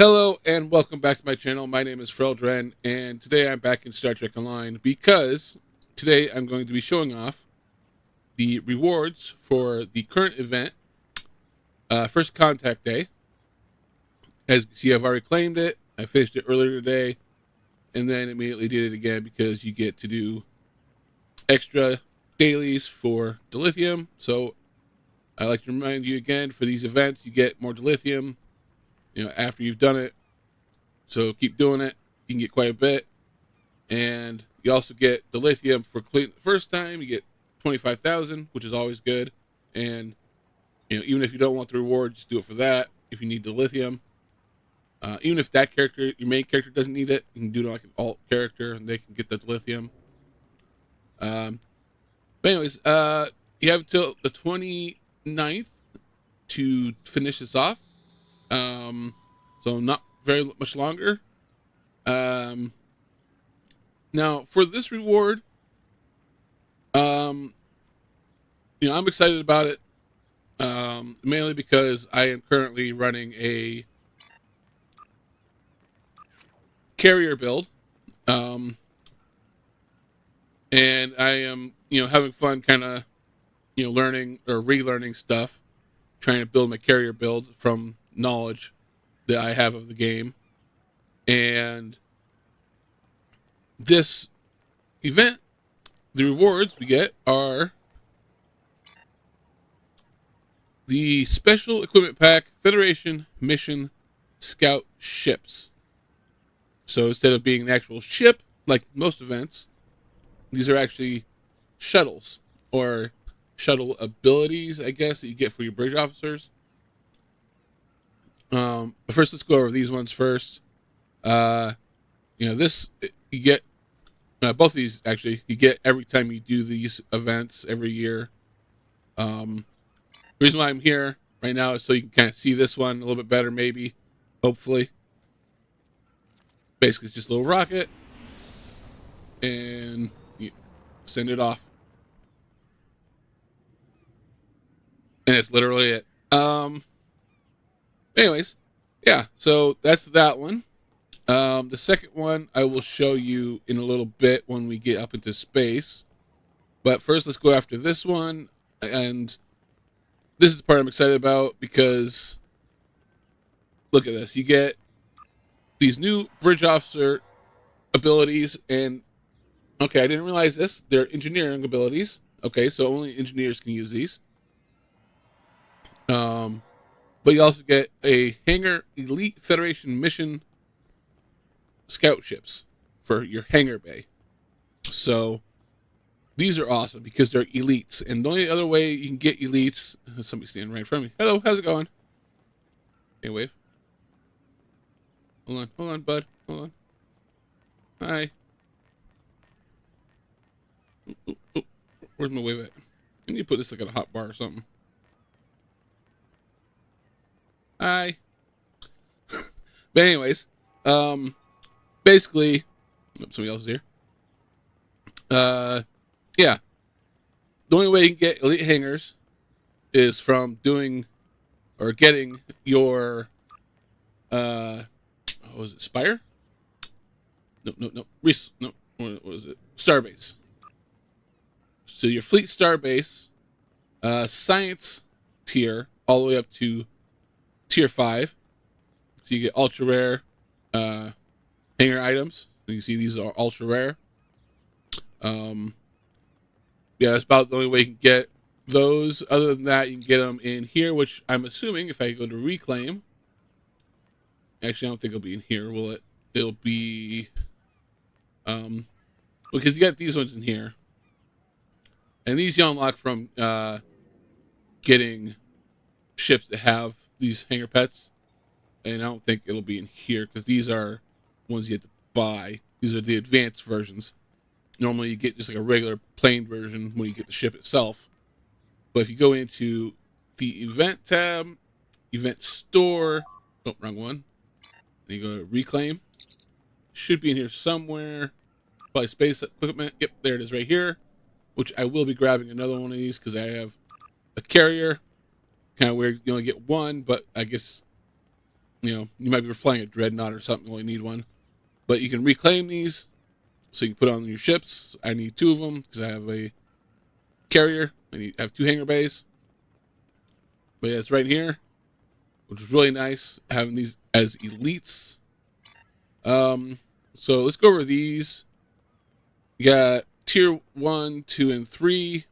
Hello and welcome back to my channel. My name is Freldren, and today I'm back in Star Trek Online because today I'm going to be showing off the rewards for the current event, First Contact Day. As you can see, I've already claimed it. I finished it earlier today, and then immediately did it again because you get to do extra dailies for dilithium. So I like to remind you again, for these events, you get more dilithium, after you've done it. So keep doing it. You can get quite a bit. And you also get the lithium for completing the first time. You get 25,000, which is always good. And even if you don't want the reward, just do it for that. If you need the lithium, even if that character, your main character, doesn't need it, you can do it like an alt character, and they can get the lithium. But anyways, you have until the 29th to finish this off. So not very much longer. Now for this reward, I'm excited about it. Mainly because I am currently running a carrier build. And I am, having fun kind of, learning or relearning stuff, trying to build my carrier build from knowledge that I have of the game. And this event, the rewards we get are the Special Equipment Pack Federation Mission Scout Ships. So instead of being an actual ship, like most events, these are actually shuttles, or shuttle abilities, I guess, that you get for your bridge officers. But first, let's go over these ones first. This you get both of these actually you get every time you do these events every year. The reason why I'm here right now is so you can kind of see this one a little bit better, maybe, hopefully. Basically, it's just a little rocket, and you send it off, and it's literally it. Anyways, yeah. So that's that one. The second one I will show you in a little bit when we get up into space. But first, let's go after this one. And this is the part I'm excited about because look at this. You get these new bridge officer abilities. And, okay, I didn't realize this. They're engineering abilities. Okay, so only engineers can use these. But you also get a Hangar Elite Federation Mission Scout ships for your hangar bay. So these are awesome because they're elites, and the only other way you can get elites, somebody standing right in front of me. Hello, how's it going? Hey, wave. Hold on, bud. Hold on. Hi. Ooh. Where's my wave at? I need to put this like on a hot bar or something. Hi. But anyways, basically, somebody else is here. Yeah. The only way you can get elite hangars is from doing or getting your what was it, Spire? No. No. What was it? Starbase. So your fleet starbase, science tier, all the way up to tier 5. So you get ultra rare hangar items. You can see these are ultra rare. Yeah, that's about the only way you can get those. Other than that, you can get them in here, which I'm assuming if I go to reclaim. Actually, I don't think it'll be in here, will it? It'll be because you got these ones in here. And these you unlock from getting ships that have these hangar pets. And I don't think it'll be in here because these are ones you have to buy. These are the advanced versions. Normally you get just like a regular plain version when you get the ship itself. But if you go into the event tab, event store, oh, wrong one. And you go to reclaim. Should be in here somewhere. Probably space equipment. Yep, there it is right here. Which I will be grabbing another one of these because I have a carrier. Kind of weird, you only get one, but I guess You know, you might be flying a dreadnought or something, only need one. But you can reclaim these, so you can put on your ships. I need 2 of them because I have a carrier. I have 2 hangar bays. But yeah, it's right here, which is really nice having these as elites. So let's go over these. You got tier 1, 2, and 3.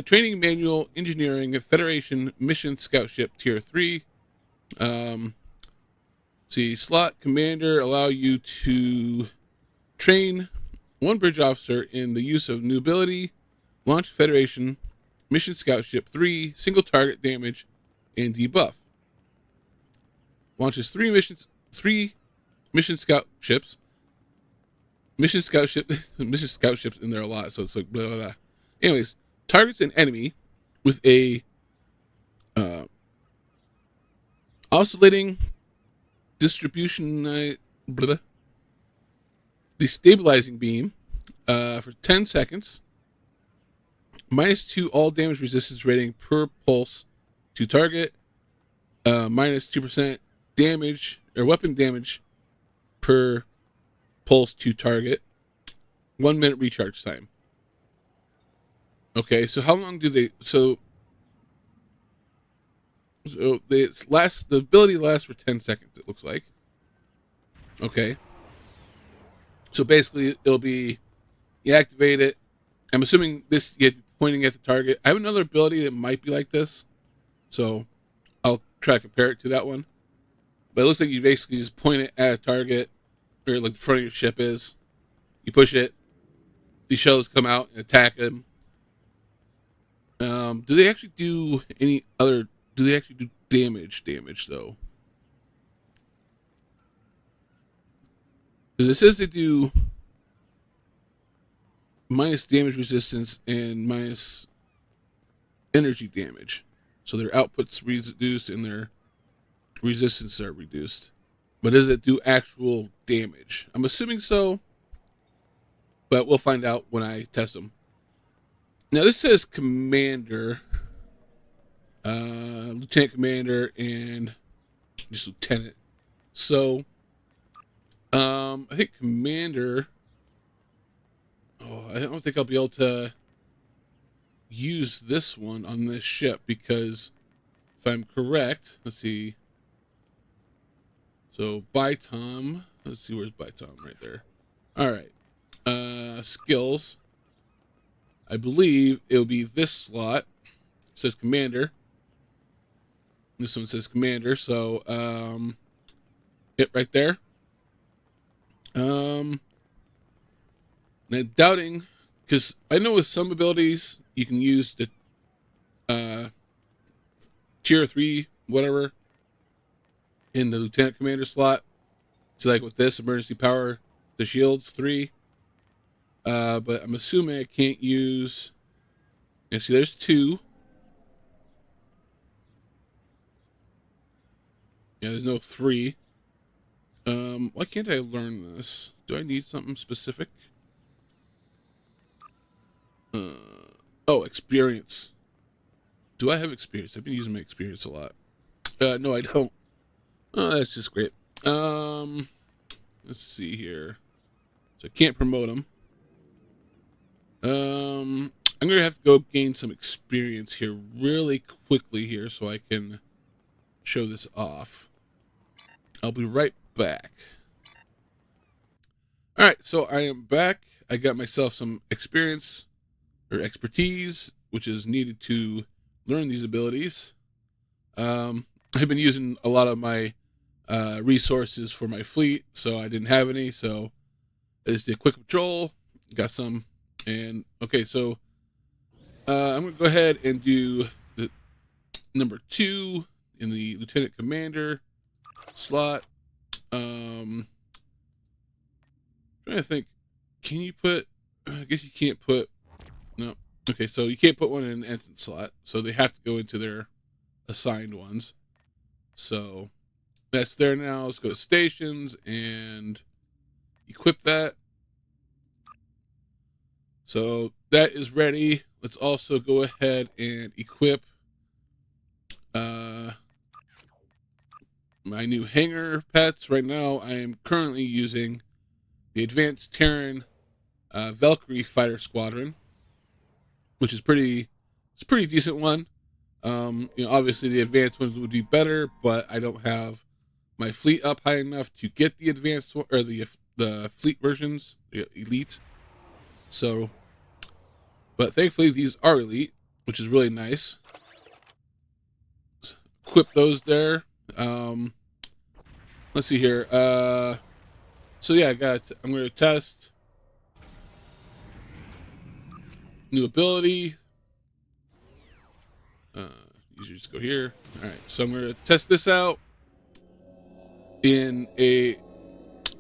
Training manual, engineering, Federation mission scout ship tier 3. See, slot commander allow you to train 1 bridge officer in the use of new ability, launch Federation mission scout ship 3, single target damage, and debuff. Launches 3 mission scout ships. Mission scout ships in there a lot, so it's like blah blah blah. Anyways, targets an enemy with a oscillating distribution destabilizing beam for 10 seconds. -2 all damage resistance rating per pulse to target. -2% damage or weapon damage per pulse to target. 1 minute recharge time. Okay, so how long do they? So the ability lasts for 10 seconds. It looks like. Okay. So basically, it'll be you activate it. I'm assuming this you get pointing at the target. I have another ability that might be like this, so I'll try to compare it to that one. But it looks like you basically just point it at a target, or like the front of your ship is. You push it. These shells come out and attack them. Do they actually do any other? Do they actually do damage? Damage though, because it says they do minus damage resistance and minus energy damage, so their output's reduced and their resistance are reduced. But does it do actual damage? I'm assuming so, but we'll find out when I test them. Now this says commander, lieutenant commander, and just lieutenant. So, I think commander. Oh, I don't think I'll be able to use this one on this ship because, if I'm correct, let's see. So by Tom, let's see, where's by Tom? Right there. All right. Skills. I believe it'll be this slot. It says commander. This one says commander, so it right there. Now doubting, because I know with some abilities you can use the tier 3 whatever in the lieutenant commander slot. So like with this emergency power, the shields 3. But I'm assuming I can't use. Yeah, see, there's 2. Yeah, there's no 3. Why can't I learn this? Do I need something specific? Oh, experience. Do I have experience? I've been using my experience a lot. No, I don't. Oh, that's just great. Let's see here. So I can't promote them. I'm gonna have to go gain some experience here really quickly here so I can show this off. I'll be right back. All right, so I am back. I got myself some experience or expertise, which is needed to learn these abilities. I've been using a lot of my resources for my fleet, so I didn't have any. So I just did quick patrol, got some, and okay. So I'm gonna go ahead and do the number 2 in the lieutenant commander slot. Trying to think, can you put? I guess you can't put. No. Okay, so you can't put one in an ensign slot, so they have to go into their assigned ones. So that's there now. Let's go to stations and equip that. So that is ready. Let's also go ahead and equip my new hangar pets. Right now, I am currently using the Advanced Terran Valkyrie Fighter Squadron, which is it's a pretty decent one. Obviously the advanced ones would be better, but I don't have my fleet up high enough to get the advanced one, or the fleet versions, the elite. So, but thankfully these are elite, which is really nice. Equip those there. Let's see here. So yeah, I'm going to test new ability. Usually just go here. All right, so I'm going to test this out in a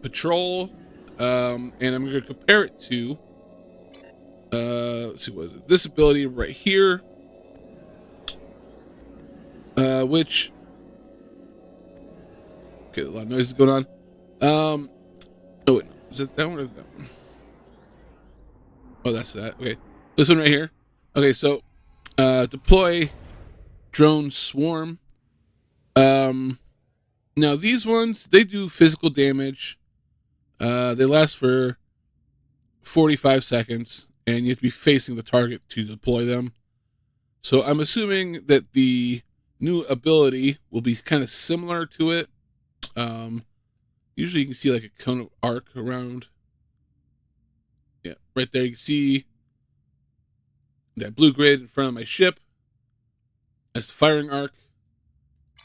patrol, and I'm going to compare it to, let's see, what is it? This ability right here, which, okay, a lot of noise is going on. Oh wait, no. Is it that one or that one? Oh, that's that. Okay, this one right here. Okay, so deploy drone swarm. Now these ones, they do physical damage. They last for 45 seconds, and you have to be facing the target to deploy them. So I'm assuming that the new ability will be kind of similar to it. Usually you can see like a cone of arc around. Yeah, right there you can see that blue grid in front of my ship. That's the firing arc.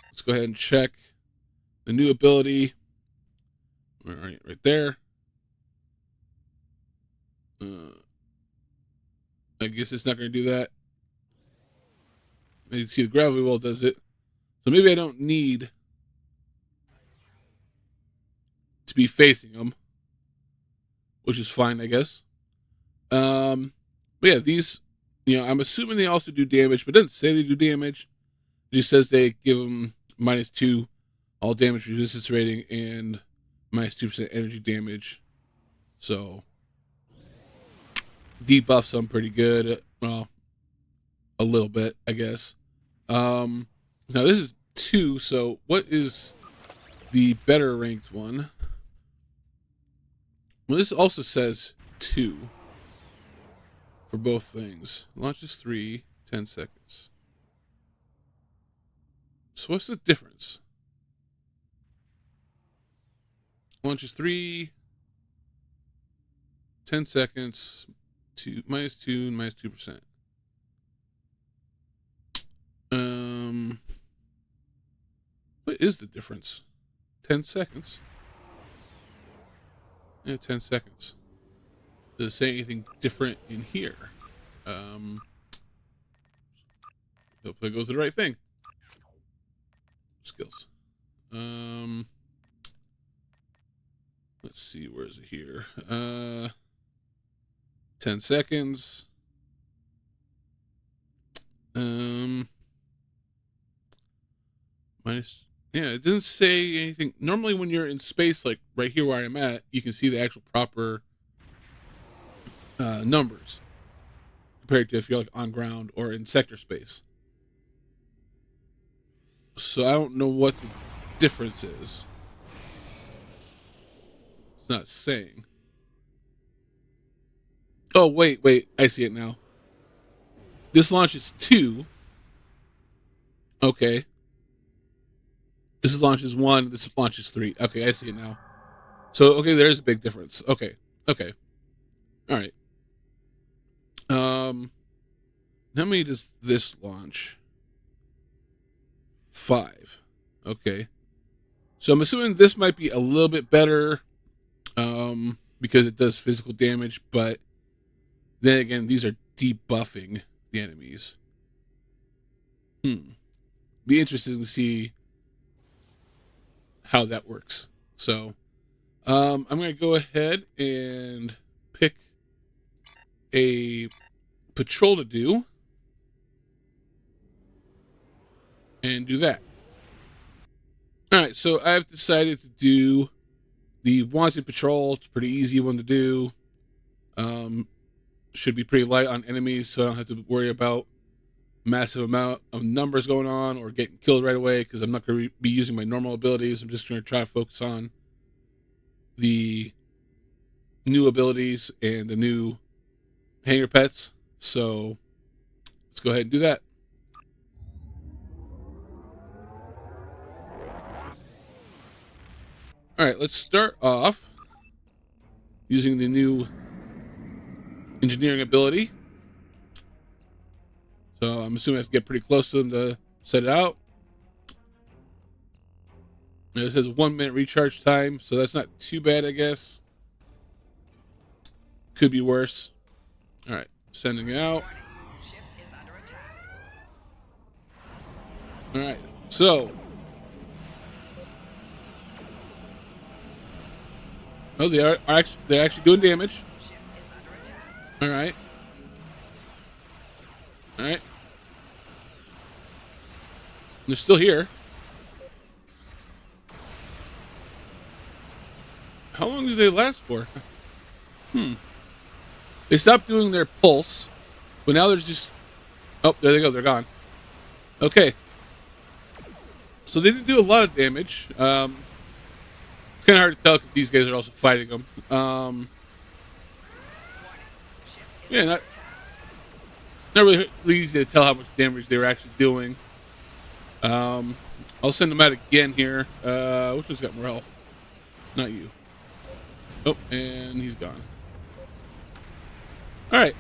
Let's go ahead and check the new ability. All right, right there. I guess it's not going to do that. You can see the gravity well does it. So maybe I don't need to be facing them, which is fine, I guess. But yeah, these, I'm assuming they also do damage, but it doesn't say they do damage. It just says they give them -2 all damage resistance rating and -2% energy damage. So debuffs them pretty good. Well, a little bit, I guess. Now this is 2, so what is the better ranked one? Well, this also says 2 for both things. Launches 3, 10 seconds. So what's the difference? Launches 3, 10 seconds, -2 and -2%. What is the difference? 10 seconds. Yeah, 10 seconds. Does it say anything different in here? Hopefully I go to the right thing. Skills. Let's see, where is it here? 10 seconds. Minus, yeah, it doesn't say anything. Normally when you're in space, like right here where I'm at, you can see the actual proper numbers compared to if you're like on ground or in sector space. So I don't know what the difference is. It's not saying. Oh, wait, I see it now. This launches 2. Okay. This launches 1, this launches 3. Okay, I see it now. So, okay, there's a big difference. Okay. All right. How many does this launch? 5. Okay. So I'm assuming this might be a little bit better, because it does physical damage, but then again, these are debuffing the enemies. Be interesting to see how that works. So, I'm going to go ahead and pick a patrol to do. And do that. Alright, so I've decided to do the Wanted Patrol. It's a pretty easy one to do. Should be pretty light on enemies, so I don't have to worry about massive amount of numbers going on or getting killed right away, because I'm not going to be using my normal abilities. I'm just going to try to focus on the new abilities and the new hanger pets. So let's go ahead and do that. All right, let's start off using the new engineering ability. So I'm assuming I have to get pretty close to them to set it out. And it says 1 minute recharge time, so that's not too bad, I guess. Could be worse. All right, sending it out. All right, so. Oh, they're actually doing damage. All right. All right. They're still here. How long do they last for? They stopped doing their pulse, but now there's just... Oh, there they go. They're gone. Okay. So they didn't do a lot of damage. It's kind of hard to tell because these guys are also fighting them. Yeah, not really easy to tell how much damage they were actually doing. I'll send them out again here. Which one's got more health? Not you. Oh, and he's gone. All right.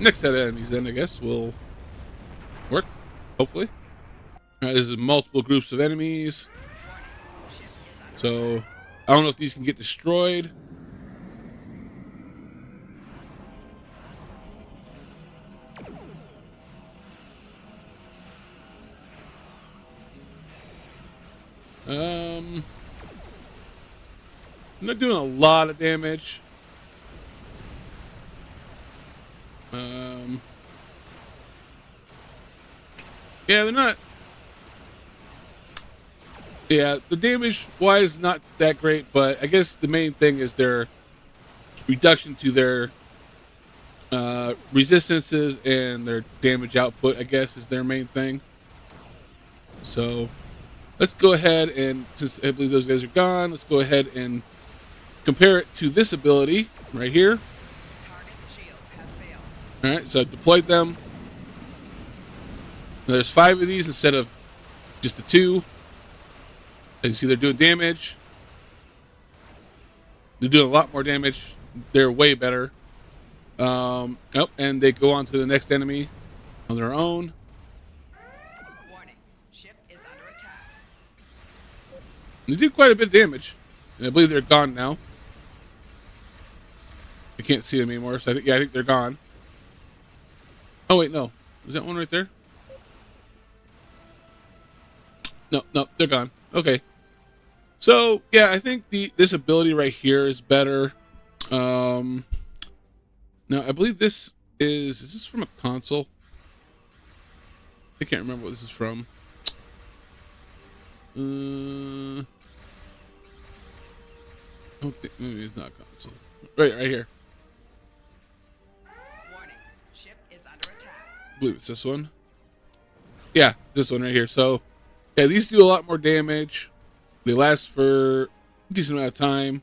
Next set of enemies then, I guess, will work. Hopefully. All right, this is multiple groups of enemies. So I don't know if these can get destroyed. I'm not doing a lot of damage. Yeah, they're not. Yeah, the damage wise not that great, but I guess the main thing is their reduction to their resistances and their damage output, I guess, is their main thing. So let's go ahead and, since I believe those guys are gone, let's go ahead and compare it to this ability right here. All right, so I've deployed them. Now there's 5 of these instead of just the 2. As you can see, they're doing damage. They're doing a lot more damage. They're way better. Oh, and they go on to the next enemy on their own. Warning, ship is under attack. They do quite a bit of damage. And I believe they're gone now. I can't see them anymore, so I think they're gone. Oh wait, no. Was that one right there? No, they're gone. Okay. So yeah, I think this ability right here is better. Now I believe this is this from a console? I can't remember what this is from. I don't think, maybe it's not a console. Right here. Warning, ship is under attack. I believe it's this one. Yeah, this one right here. So yeah, these do a lot more damage. They last for a decent amount of time.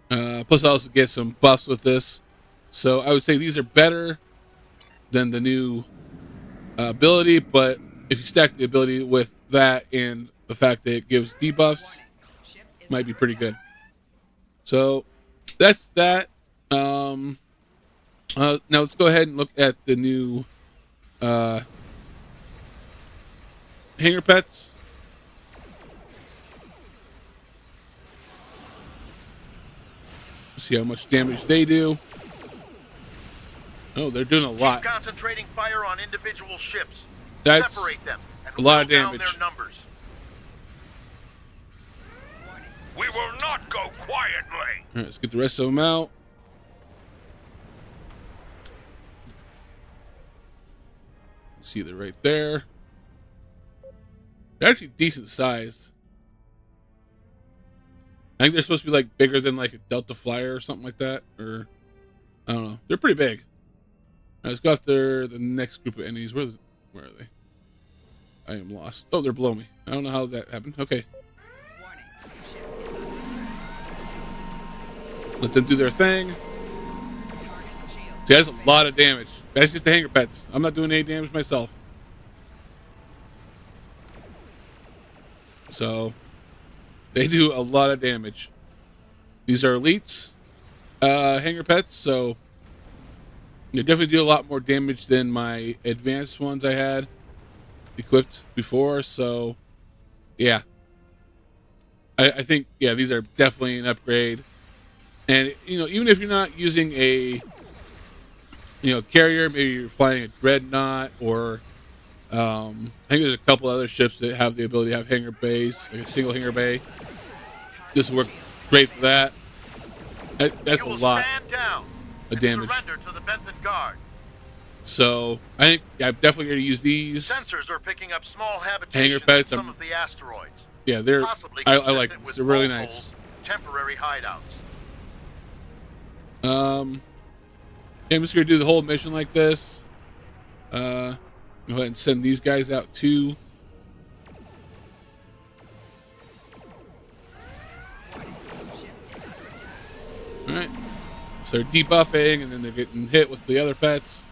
Plus I also get some buffs with this. So I would say these are better than the new ability, but if you stack the ability with that and the fact that it gives debuffs, might be pretty good. So that's that. Now let's go ahead and look at the new hanger pets. See how much damage they do. Oh, they're doing a lot. Keep concentrating fire on individual ships. That's Separate them and a lot of whittle down damage. their numbers. We will not go quietly. All right, let's get the rest of them out. See, they're right there. They're actually decent sized. I think they're supposed to be like bigger than like a Delta Flyer or something like that. Or I don't know. They're pretty big. Let's go after the next group of enemies. Where are they? I am lost. Oh, they're below me. I don't know how that happened. Okay. Warning. Ship is under attack. Let them do their thing. Target's shield. See, that's a lot of damage. That's just the hanger pets. I'm not doing any damage myself. So, they do a lot of damage. These are elites, hanger pets, so they definitely do a lot more damage than my advanced ones I had equipped before. So, yeah. I think, yeah, these are definitely an upgrade. And, you know, even if you're not using a, you know, carrier, maybe you're flying a dreadnought or I think there's a couple other ships that have the ability to have hangar bays, like a single hangar bay. This will work great for that. That's a lot of damage. Surrender to the Benton Guard. So I think I'm definitely going to use these Sensors are picking up small hanger habitations pets. on some of the asteroids. Yeah, they're. Possibly I like consistent these. with They're really Volpol's nice. Temporary hideouts. Yeah, I'm just going to do the whole mission like this. Go ahead and send these guys out too. All right. So they're debuffing, and then they're getting hit with the other pets.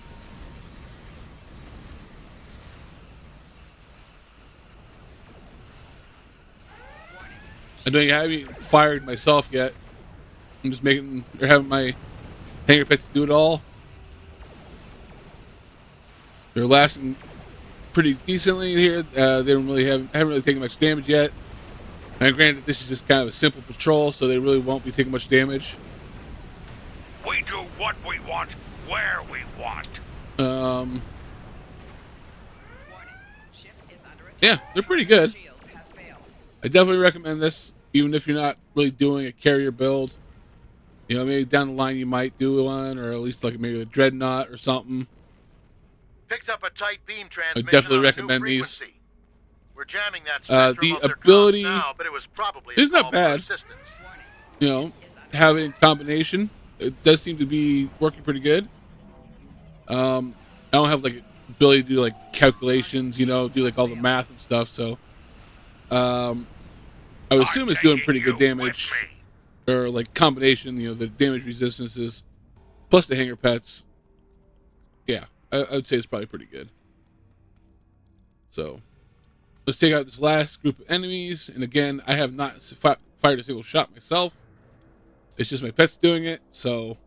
I don't haven't fired myself yet. I'm just making or having my hanger pets do it all. They're lasting pretty decently here. They don't really haven't really taken much damage yet. And granted, this is just kind of a simple patrol, so they really won't be taking much damage. We do what we want, where we want. Warning. Ship is under attack. Yeah, they're pretty good. Shields have failed. I definitely recommend this, even if you're not really doing a carrier build. You know, maybe down the line you might do one, or at least like maybe a dreadnought or something. Picked up a tight beam transmission. definitely on a new recommend these. frequency. We're jamming that spectrum The of their ability comms now, but it was probably is a not call for bad. assistance. Warning. You know, having a combination, it does seem to be working pretty good. I don't have like ability to do like calculations, you know, do like all the math and stuff. So, I would assume it's doing pretty good damage, or like combination. You know, the damage resistances plus the hanger pets. Yeah, I would say it's probably pretty good. So, let's take out this last group of enemies. And again, I have not fired a single shot myself. It's just my pets doing it. So,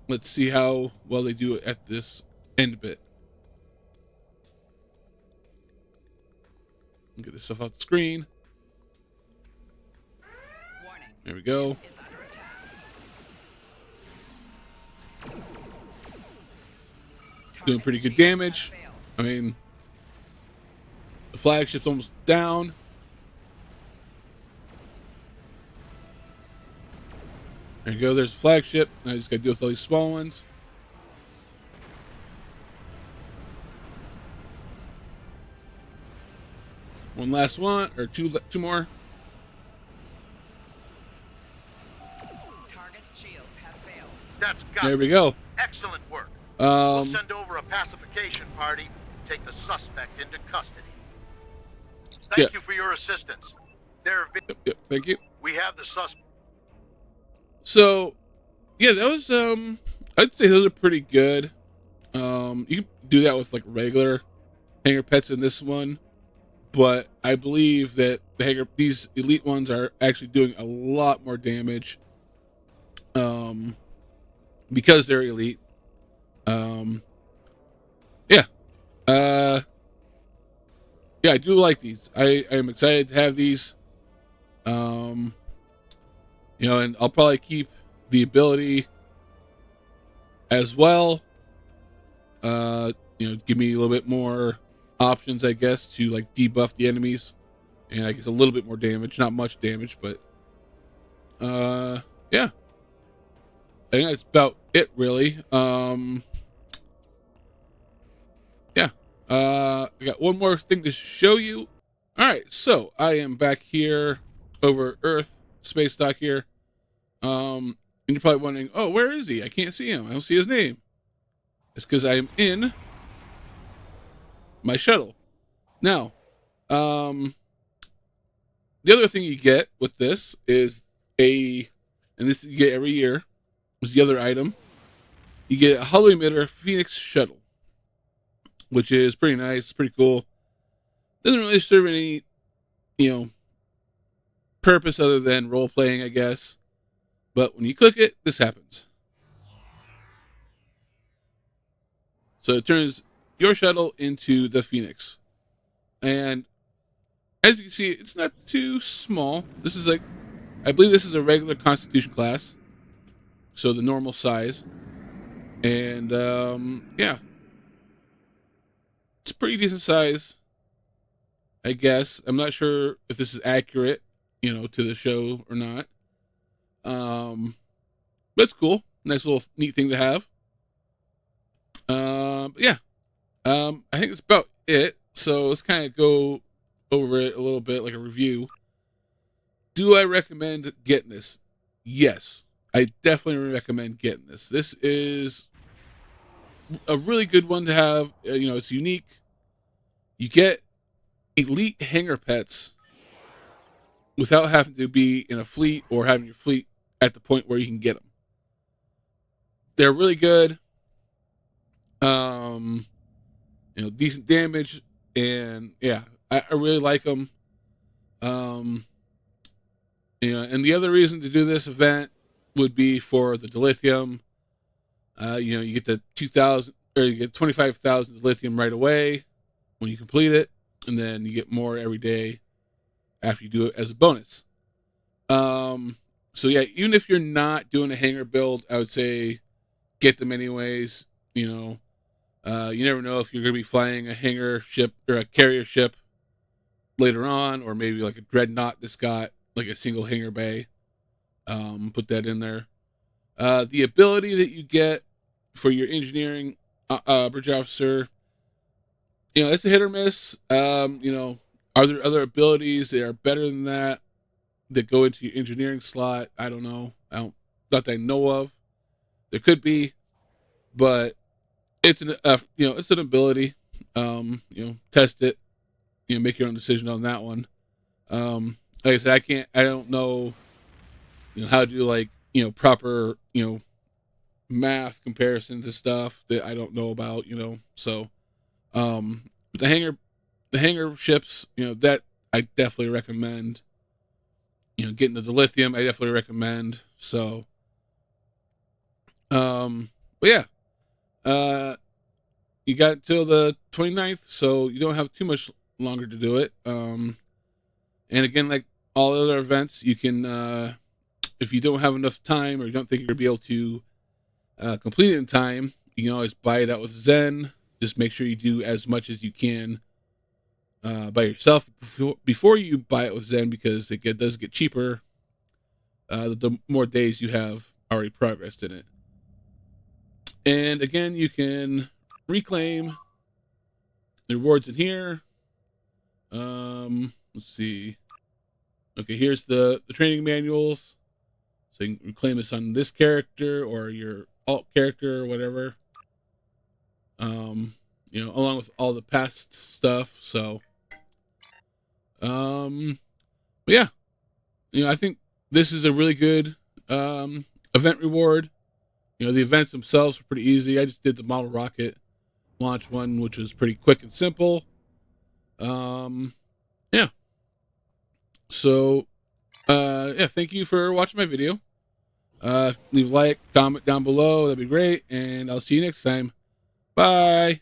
let's see how well they do it at this end bit. Get this stuff off the screen. Warning. There we go. Is under attack. Doing pretty good Target shields damage. have failed. I mean, the flagship's almost down. There you go. There's the flagship. Now I just got to deal with all these small ones. One last one, or two more. Target's shields have failed. That's got There we go. excellent work. We'll Um, send over a pacification party, take the suspect into custody. Thank Yeah. you for your assistance. There have been, yep, thank you. we have the suspect. So, yeah, that was I'd say those are pretty good. You can do that with like regular hanger pets in this one, but I believe that these elite ones are actually doing a lot more damage. Because they're elite. Yeah. Yeah, I do like these. I am excited to have these. You know, and I'll probably keep the ability as well. You know, give me a little bit more options, I guess, to like debuff the enemies, and I guess a little bit more damage. Not much damage, but yeah. I think that's about it, really. Yeah. I got one more thing to show you. All right, so I am back here over Earth, space dock here. And you're probably wondering, oh, where is he? I can't see him. I don't see his name. It's because I am in my shuttle. Now, the other thing you get with this is and this you get every year, is the other item. You get a hollow emitter Phoenix shuttle, which is pretty nice, pretty cool. Doesn't really serve any, purpose other than role playing, I guess. But when you click it, this happens. So it turns your shuttle into the Phoenix. And as you can see, it's not too small. This is I believe this is a regular Constitution class. So the normal size. And, yeah. It's a pretty decent size, I guess. I'm not sure if this is accurate, to the show or not. But it's cool. Nice little neat thing to have. But yeah. I think that's about it. So let's kind of go over it a little bit, like a review. Do I recommend getting this? Yes. I definitely recommend getting this. This is a really good one to have. It's unique. You get elite hangar pets without having to be in a fleet or having your fleet at the point where you can get them. They're really good. Decent damage, and yeah, I really like them. And the other reason to do this event would be for the dilithium. You get the 2,000, or you get 25,000 dilithium right away when you complete it, and then you get more every day after you do it as a bonus. So yeah, even if you're not doing a hangar build, I would say get them anyways. You never know if you're going to be flying a hangar ship or a carrier ship later on, or maybe like a dreadnought that's got like a single hangar bay. Put that in there. The ability that you get for your engineering bridge officer, it's a hit or miss. Are there other abilities that are better than that go into your engineering slot? I don't know. Not that I know of. There could be, but it's an ability. Test it. Make your own decision on that one. Like I said, I don't know, how to do proper, math comparison to stuff that I don't know about, so, the hangar ships, that I definitely recommend, getting the dilithium, I definitely recommend. So, but yeah, you got until the 29th, so you don't have too much longer to do it. And again, like all other events, you can, if you don't have enough time or you don't think you're going to be able to complete it in time, you can always buy it out with Zen. Just make sure you do as much as you can by yourself before you buy it with Zen, because it does get cheaper the more days you have already progressed in it. And again, you can reclaim the rewards in here. Let's see. Okay, here's the training manuals. So you can reclaim this on this character or your alt character or whatever. Along with all the past stuff. So, but yeah, I think this is a really good event reward. The events themselves were pretty easy. I just did the model rocket launch one, which was pretty quick and simple. Yeah. So, yeah, thank you for watching my video. Leave a like, comment down below. That'd be great. And I'll see you next time. Bye.